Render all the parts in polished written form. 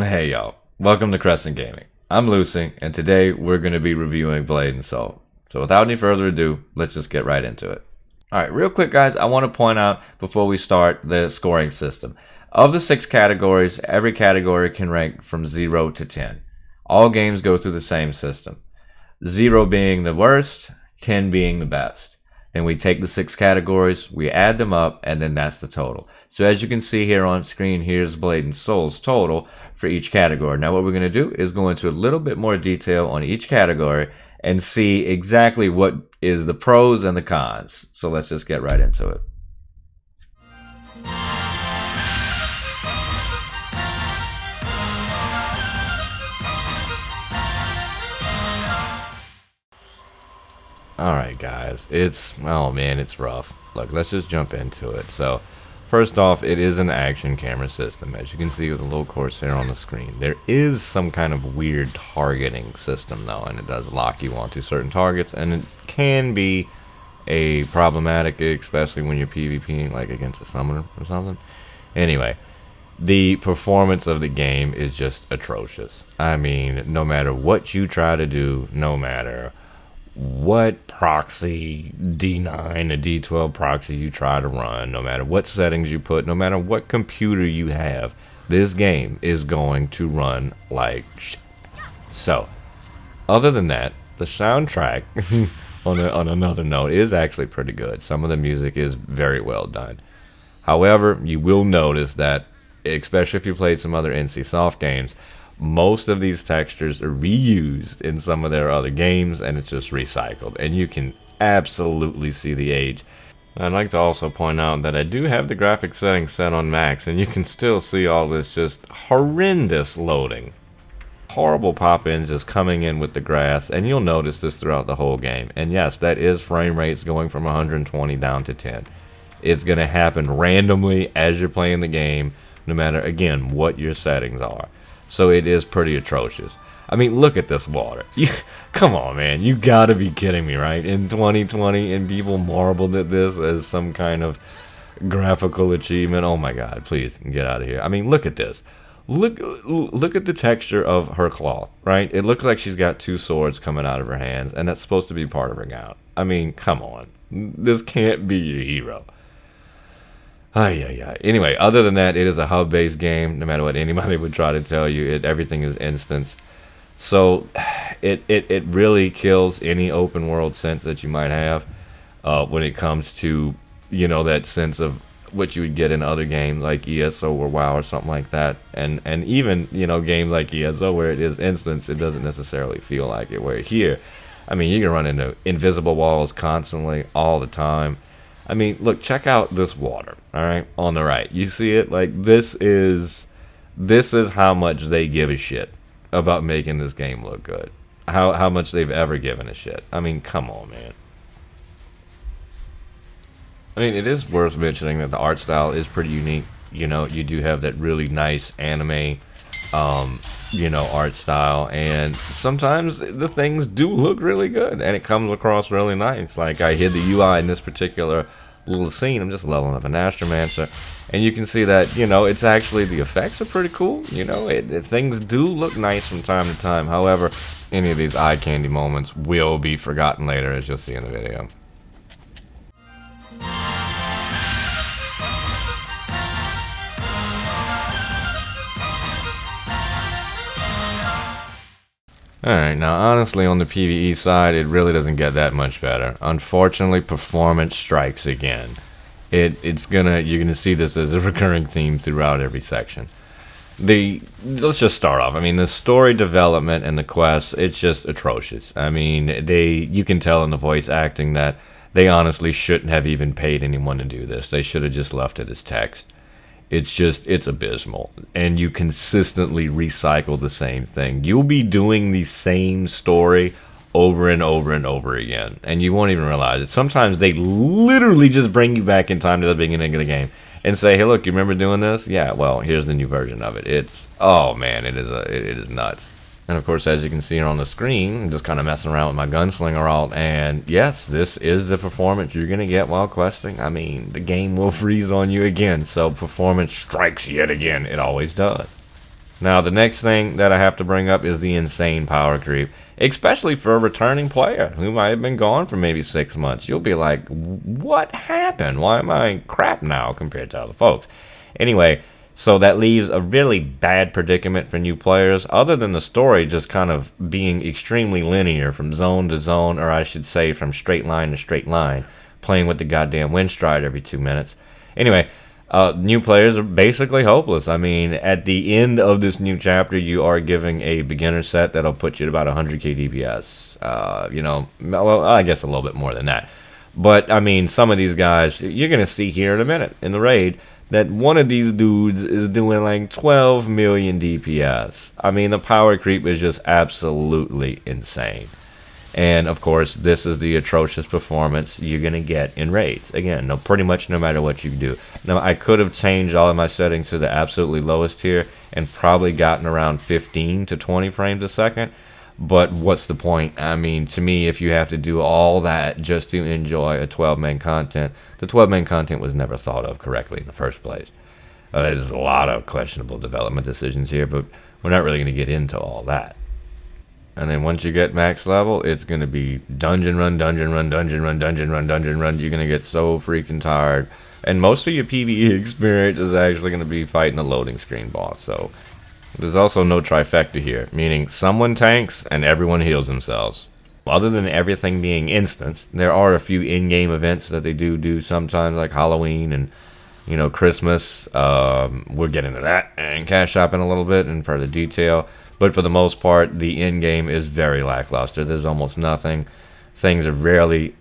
Hey y'all, welcome to Crescent Gaming. I'm Looseie, and today we're going to be reviewing Blade and Soul. So without any further ado, let's just get right into it. Alright, real quick guys, I want to point out before we start the scoring system. Of the 6 categories, every category can rank from 0 to 10. All games go through the same system. 0 being the worst, 10 being the best. Then we take the 6 categories, we add them up, and then that's the total. So as you can see here on screen, here's Blade and Soul's total for each category. Now what we're going to do is go into a little bit more detail on each category and see exactly what is the pros and the cons. So let's just get right into it. Alright guys, oh man, it's rough. Look, let's just jump into it. So, first off, it is an action camera system, as you can see with the little Corsair on the screen. There is some kind of weird targeting system though, and it does lock you onto certain targets, and it can be a problematic, especially when you're PvPing like against a summoner or something. Anyway, the performance of the game is just atrocious. I mean, no matter what you try to do, no matter what proxy D9 or D12 proxy you try to run, no matter what settings you put, no matter what computer you have, this game is going to run like shit. So, other than that, the soundtrack on another note is actually pretty good. Some of the music is very well done. However, you will notice that, especially if you played some other NC Soft games, most of these textures are reused in some of their other games, and it's just recycled, and you can absolutely see the age. I'd like to also point out that I do have the graphics settings set on max, and you can still see all this just horrendous loading. Horrible pop-ins just coming in with the grass, and you'll notice this throughout the whole game. And yes, that is frame rates going from 120 down to 10. It's going to happen randomly as you're playing the game, no matter, again, what your settings are. So it is pretty atrocious. I mean, look at this water. Come on, man. You gotta be kidding me, right? In 2020, and people marveled at this as some kind of graphical achievement. Oh my god, please get out of here. I mean, look at this. Look at the texture of her cloth, right? It looks like she's got 2 swords coming out of her hands, and that's supposed to be part of her gown. I mean, come on. This can't be your hero. Anyway, other than that, it is a hub-based game. No matter what anybody would try to tell you, everything is instanced. So it really kills any open world sense that you might have when it comes to, you know, that sense of what you would get in other games like ESO or WoW or something like that. And even, you know, games like ESO where it is instanced, it doesn't necessarily feel like it. Where here, I mean, you can run into invisible walls constantly, all the time. I mean, look, check out this water, all right, on the right. You see it? Like, this is how much they give a shit about making this game look good. How much they've ever given a shit. I mean, come on, man. I mean, it is worth mentioning that the art style is pretty unique. You know, you do have that really nice anime, you know, art style, and sometimes the things do look really good, and it comes across really nice. Like, I hid the UI in this particular little scene. I'm just leveling up an Astromancer, and you can see that, you know, it's actually, the effects are pretty cool. You know, things do look nice from time to time. However, any of these eye candy moments will be forgotten later, as you'll see in the video. Alright, now honestly on the PvE side, it really doesn't get that much better. Unfortunately, performance strikes again. You're gonna see this as a recurring theme throughout every section. Let's just start off. I mean, the story development and the quests, it's just atrocious. I mean, you can tell in the voice acting that they honestly shouldn't have even paid anyone to do this. They should have just left it as text. It's abysmal, and you consistently recycle the same thing. You'll be doing the same story over and over and over again, and you won't even realize it. Sometimes they literally just bring you back in time to the beginning of the game and say, hey, look, you remember doing this? Yeah, well, here's the new version of it. Oh man, it is nuts. And of course, as you can see here on the screen, I'm just kind of messing around with my gunslinger alt, and yes, this is the performance you're going to get while questing. I mean, the game will freeze on you again, so performance strikes yet again. It always does. Now, the next thing that I have to bring up is the insane power creep, especially for a returning player who might have been gone for maybe 6 months. You'll be like, what happened? Why am I crap now compared to other folks? Anyway, so that leaves a really bad predicament for new players, other than the story just kind of being extremely linear from zone to zone, or I should say from straight line to straight line, playing with the goddamn wind stride every 2 minutes. Anyway, new players are basically hopeless. I mean, at the end of this new chapter, you are giving a beginner set that'll put you at about 100k DPS. You know, well, I guess a little bit more than that. But, I mean, some of these guys, you're going to see here in a minute in the raid, that one of these dudes is doing like 12 million DPS. I mean, the power creep is just absolutely insane. And, of course, this is the atrocious performance you're going to get in raids. Again, pretty much no matter what you do. Now, I could have changed all of my settings to the absolutely lowest here and probably gotten around 15 to 20 frames a second. But what's the point? I mean, to me, if you have to do all that just to enjoy a 12-man content, the 12-man content was never thought of correctly in the first place. There's a lot of questionable development decisions here, but we're not really going to get into all that. And then once you get max level, it's going to be dungeon run, dungeon run, dungeon run, dungeon run, dungeon run. You're going to get so freaking tired. And most of your PvE experience is actually going to be fighting a loading screen boss. So there's also no trifecta here, meaning someone tanks and everyone heals themselves. Other than everything being instanced, there are a few in-game events that they do sometimes, like Halloween and, you know, Christmas. We'll get into that and cash shop in a little bit in further detail. But for the most part, the in-game is very lackluster. There's almost nothing. Things are rarely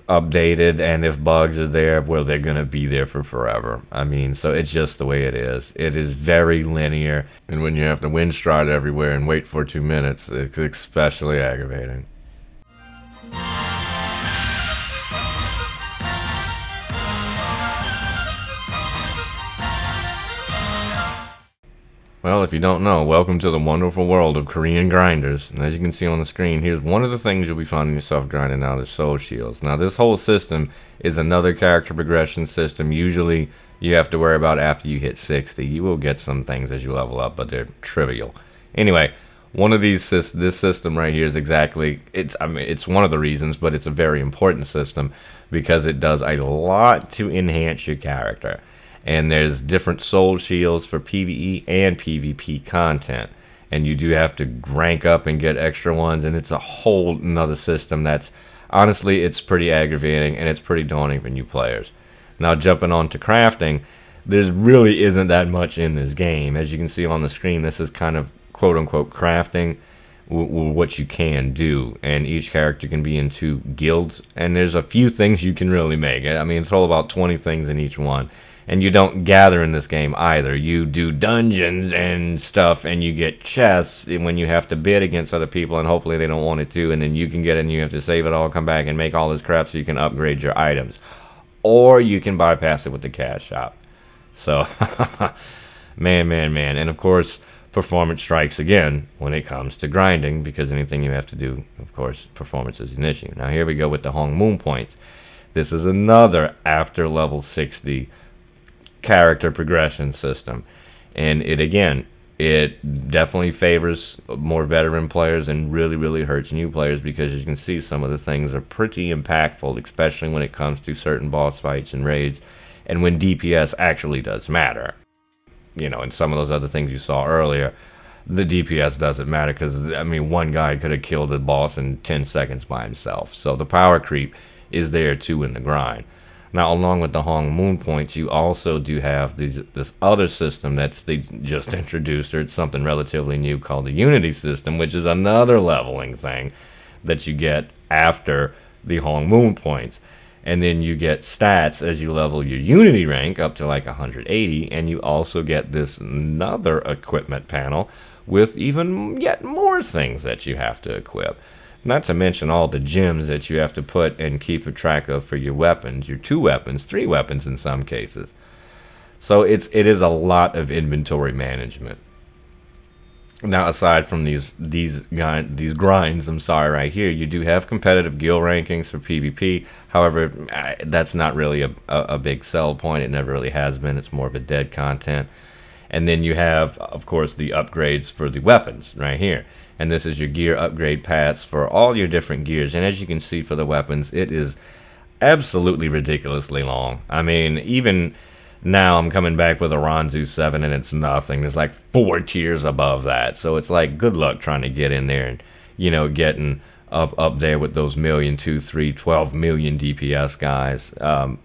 updated, and if bugs are there, well, they're going to be there for forever. I mean, so it's just the way it is. It is very linear, and when you have to wind stride everywhere and wait for 2 minutes, it's especially aggravating. Well, if you don't know, welcome to the wonderful world of Korean grinders. And as you can see on the screen, here's one of the things you'll be finding yourself grinding out is soul shields. Now, this whole system is another character progression system. Usually, you have to worry about after you hit 60. You will get some things as you level up, but they're trivial. Anyway, one of these, this system right here is exactly, it's one of the reasons, but it's a very important system because it does a lot to enhance your character. And there's different soul shields for PvE and PvP content. And you do have to rank up and get extra ones, and it's a whole nother system that's, honestly, it's pretty aggravating, and it's pretty daunting for new players. Now, jumping on to crafting, there really isn't that much in this game. As you can see on the screen, this is kind of quote-unquote crafting, what you can do, and each character can be in 2 guilds, and there's a few things you can really make. I mean, it's all about 20 things in each one. And you don't gather in this game either. You do dungeons and stuff, and you get chests when you have to bid against other people, and hopefully they don't want it to, and then you can get it and you have to save it all, come back and make all this crap so you can upgrade your items. Or you can bypass it with the cash shop. So, man. And of course, performance strikes again when it comes to grinding, because anything you have to do, of course, performance is an issue. Now here we go with the Hong Moon points. This is another after level 60 character progression system, and it definitely favors more veteran players and really hurts new players, because as you can see, some of the things are pretty impactful, especially when it comes to certain boss fights and raids, and when DPS actually does matter. You know, and some of those other things you saw earlier, the DPS doesn't matter, because I mean, one guy could have killed the boss in 10 seconds by himself. So the power creep is there too in the grind. Now, along with the Hong Moon points, you also do have this other system they just introduced, or it's something relatively new called the Unity system, which is another leveling thing that you get after the Hong Moon points. And then you get stats as you level your Unity rank up to like 180, and you also get this another equipment panel with even yet more things that you have to equip. Not to mention all the gems that you have to put and keep a track of for your weapons, your 2 weapons, 3 weapons in some cases. So it is a lot of inventory management. Now, aside from these grinds, right here, you do have competitive guild rankings for PvP. However, that's not really a big sell point. It never really has been. It's more of a dead content. And then you have, of course, the upgrades for the weapons right here. And this is your gear upgrade paths for all your different gears. And as you can see for the weapons, it is absolutely ridiculously long. I mean, even now I'm coming back with a Ronzu 7 and it's nothing. There's like 4 tiers above that. So it's like, good luck trying to get in there and, you know, getting up there with those million, 2, 3, 12 million DPS guys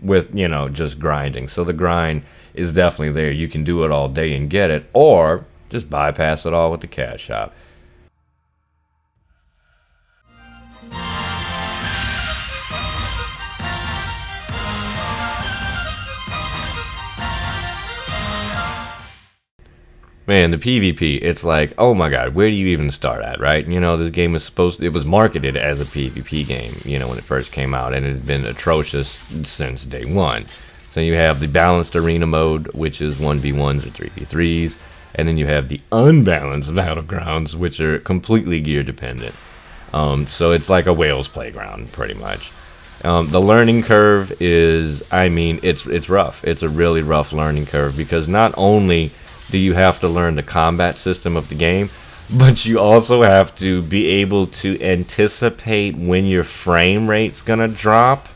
with, you know, just grinding. So the grind is definitely there. You can do it all day and get it, or just bypass it all with the cash shop. Man, the PvP, it's like, oh my god, where do you even start at, right? You know, this game is it was marketed as a PvP game, you know, when it first came out, and it had been atrocious since day one. So you have the balanced arena mode, which is 1v1s or 3v3s, and then you have the unbalanced battlegrounds, which are completely gear dependent. So it's like a whale's playground, pretty much. The learning curve is, I mean, it's rough. It's a really rough learning curve, because not only do you have to learn the combat system of the game, but you also have to be able to anticipate when your frame rate's gonna drop,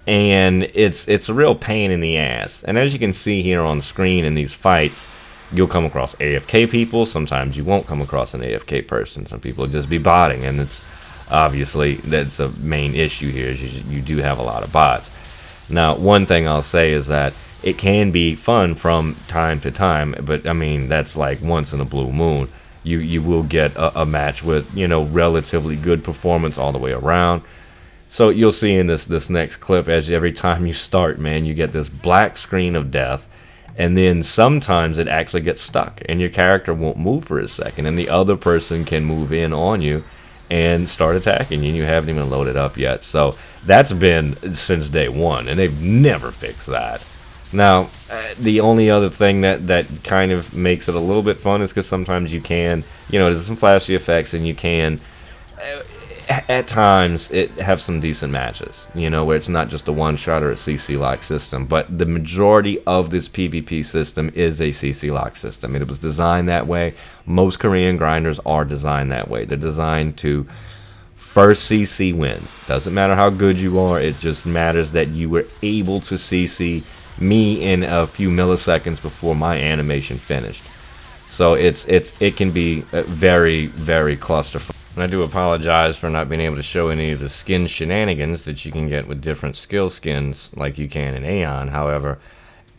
and it's a real pain in the ass. And as you can see here on screen in these fights, you'll come across AFK people. Sometimes you won't come across an AFK person. Some people will just be botting, and it's obviously that's a main issue here, is you do have a lot of bots. Now, one thing I'll say is that it can be fun from time to time, but I mean, that's like once in a blue moon. You will get a match with, you know, relatively good performance all the way around. So you'll see in this next clip, as every time you start, man, you get this black screen of death, and then sometimes it actually gets stuck, and your character won't move for a second, and the other person can move in on you and start attacking you, and you haven't even loaded up yet. So that's been since day one, and they've never fixed that. Now, the only other thing that kind of makes it a little bit fun is because sometimes you can, you know, there's some flashy effects, and you can, at times, have some decent matches, you know, where it's not just a one-shot or a CC lock system. But the majority of this PvP system is a CC lock system. It was designed that way. Most Korean grinders are designed that way. They're designed to first CC win. Doesn't matter how good you are, it just matters that you were able to CC me in a few milliseconds before my animation finished. So it can be very, very clusterfuck. And I do apologize for not being able to show any of the skin shenanigans that you can get with different skill skins like you can in Aeon. However,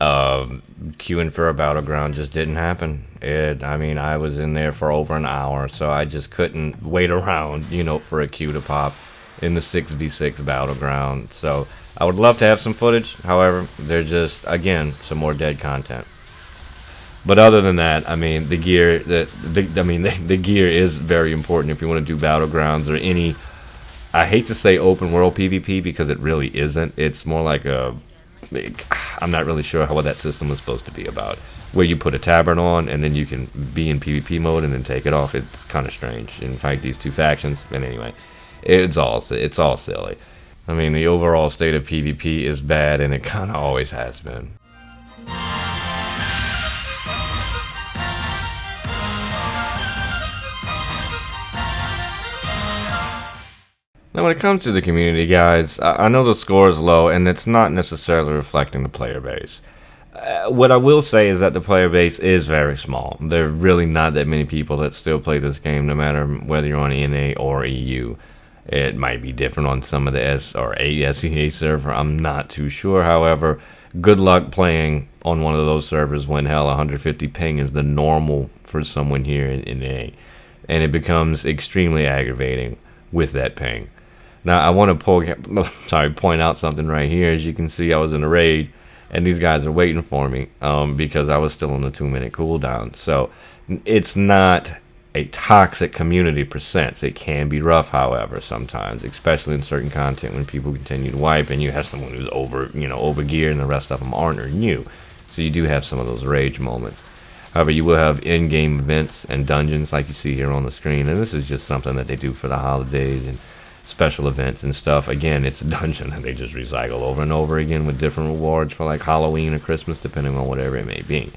queuing for a battleground just didn't happen. I mean, I was in there for over an hour, so I just couldn't wait around, you know, for a queue to pop in the 6v6 battleground. So I would love to have some footage. However, they're just, again, some more dead content. But other than that, I mean, the gear, the gear is very important if you want to do battlegrounds or any, I hate to say open world PvP because it really isn't. It's more like I'm not really sure what that system was supposed to be about, where you put a tabard on and then you can be in PvP mode and then take it off. It's kind of strange and fight these two factions. But anyway, it's all silly. I mean, the overall state of PvP is bad, and it kind of always has been. Now, when it comes to the community, guys, I know the score is low, and it's not necessarily reflecting the player base. What I will say is that the player base is very small. There are really not that many people that still play this game, no matter whether you're on NA or EU. It might be different on some of the S or ASEA server. I'm not too sure. However, good luck playing on one of those servers when, hell, 150 ping is the normal for someone here in NA. And it becomes extremely aggravating with that ping. Now, I want to point out something right here. As you can see, I was in a raid, and these guys are waiting for me because I was still on the 2-minute cooldown. So it's not a toxic community per se. It can be rough, however, sometimes, especially in certain content when people continue to wipe, and you have someone who's over geared, and the rest of them aren't, or new. So you do have some of those rage moments. However, you will have in-game events and dungeons like you see here on the screen, and this is just something that they do for the holidays and special events and stuff. Again, it's a dungeon that they just recycle over and over again with different rewards for like Halloween or Christmas, depending on whatever it may be.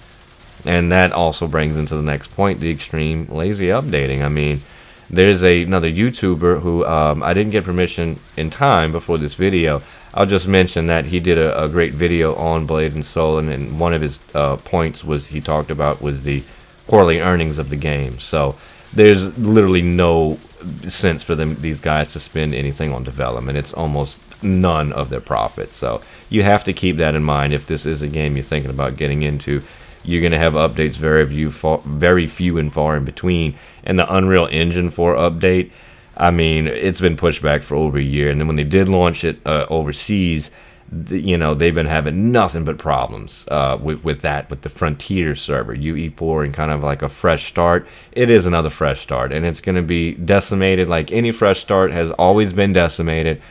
And that also brings into the next point, the extreme lazy updating. I mean, there's another YouTuber who I didn't get permission in time before this video. I'll just mention that he did a great video on Blade and Soul, and one of his points was he talked about was the quarterly earnings of the game. So there's literally no sense for these guys to spend anything on development. It's almost none of their profit. So you have to keep that in mind if this is a game you're thinking about getting into. You're going to have updates very few and far in between. And the Unreal Engine 4 update, I mean, it's been pushed back for over a year. And then when they did launch it overseas, they've been having nothing but problems with the Frontier server, UE4, and kind of like a fresh start. It is another fresh start, and it's going to be decimated like any fresh start has always been decimated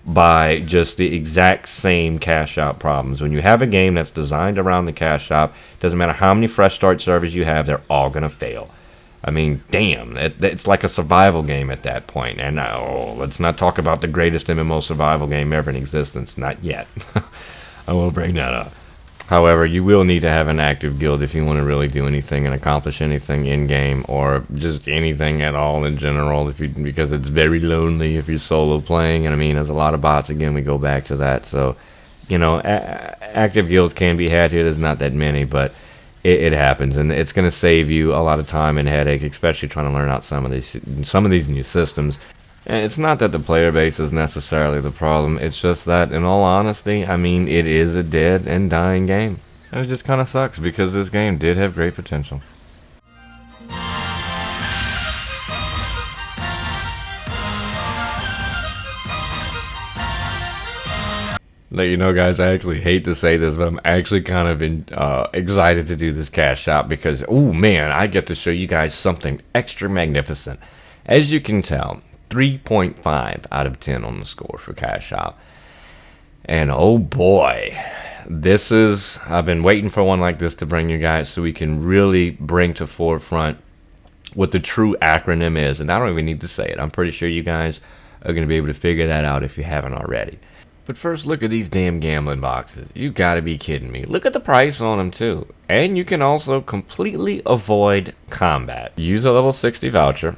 by just the exact same cash out problems. When you have a game that's designed around the cash out, doesn't matter how many fresh start servers you have, they're all going to fail. I mean, damn, it's like a survival game at that point. And let's not talk about the greatest MMO survival game ever in existence. Not yet. I will bring that up. However, you will need to have an active guild if you want to really do anything and accomplish anything in-game, or just anything at all in general, because it's very lonely if you're solo playing. And I mean, there's a lot of bots. Again, we go back to that. So, active guilds can be had here. There's not that many, but it happens, and it's going to save you a lot of time and headache, especially trying to learn out some of these new systems. And it's not that the player base is necessarily the problem. It's just that, in all honesty, I mean, it is a dead and dying game. And it just kind of sucks because this game did have great potential. Let you know, guys, I actually hate to say this, but I'm actually kind of excited to do this cash shop because, oh man, I get to show you guys something extra magnificent. As you can tell, 3.5 out of 10 on the score for cash shop. And oh boy, I've been waiting for one like this to bring you guys so we can really bring to forefront what the true acronym is. And I don't even need to say it. I'm pretty sure you guys are going to be able to figure that out if you haven't already. But first, look at these damn gambling boxes. You gotta be kidding me. Look at the price on them too. And you can also completely avoid combat. Use a level 60 voucher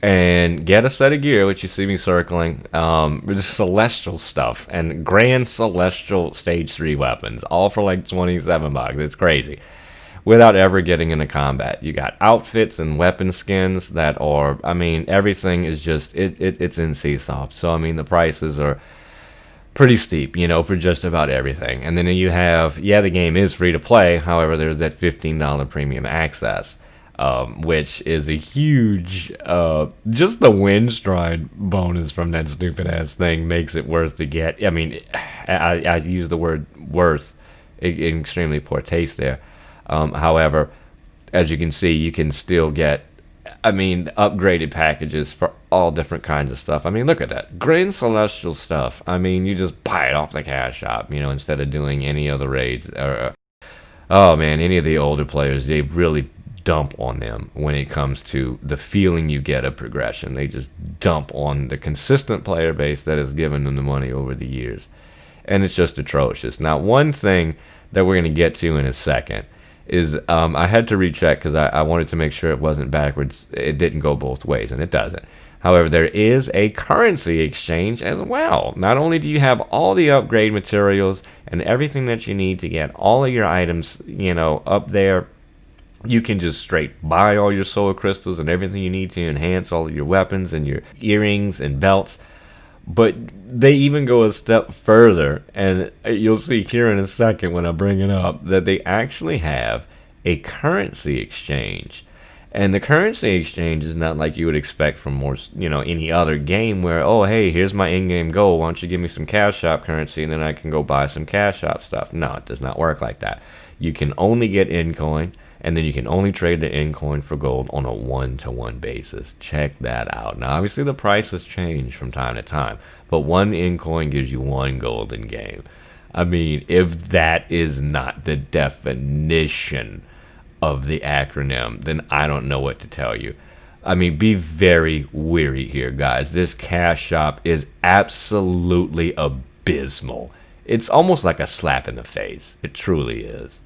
and get a set of gear, which you see me circling, with celestial stuff and grand celestial stage 3 weapons, all for like 27 bucks. It's crazy. Without ever getting into combat. You got outfits and weapon skins that are, I mean, everything is just, it's in Seasoft. So, I mean, the prices are pretty steep, for just about everything. And then you have, the game is free to play. However, there's that $15 premium access, which is a huge, just the Windstride bonus from that stupid ass thing makes it worth to get. I mean, I use the word worth in extremely poor taste there. However, as you can see, you can still get, upgraded packages for all different kinds of stuff. I mean, look at that. Grand Celestial stuff. I mean, you just buy it off the cash shop, instead of doing any other raids. Oh, man, any of the older players, they really dump on them when it comes to the feeling you get of progression. They just dump on the consistent player base that has given them the money over the years. And it's just atrocious. Now, one thing that we're going to get to in a second is I had to recheck because I wanted to make sure it wasn't backwards. It didn't go both ways, and it doesn't. However, there is a currency exchange as well. Not only do you have all the upgrade materials and everything that you need to get all of your items, up there, you can just straight buy all your soul crystals and everything you need to enhance all of your weapons and your earrings and belts. But they even go a step further, and you'll see here in a second when I bring it up, that they actually have a currency exchange. And the currency exchange is not like you would expect from any other game where, oh, hey, here's my in-game goal. Why don't you give me some cash shop currency and then I can go buy some cash shop stuff. No, it does not work like that. You can only get in-coin, and then you can only trade the in-coin for gold on a one-to-one basis. Check that out. Now, obviously, the prices change from time to time, but one in-coin gives you one gold in game. I mean, if that is not the definition of the acronym, then I don't know what to tell you. I mean, be very wary here, guys. This cash shop is absolutely abysmal. It's almost like a slap in the face. It truly is.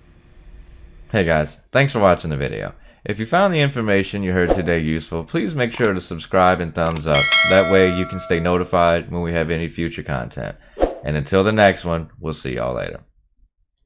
Hey guys, thanks for watching the video. If you found the information you heard today useful, please make sure to subscribe and thumbs up. That way you can stay notified when we have any future content. And until the next one, we'll see y'all later.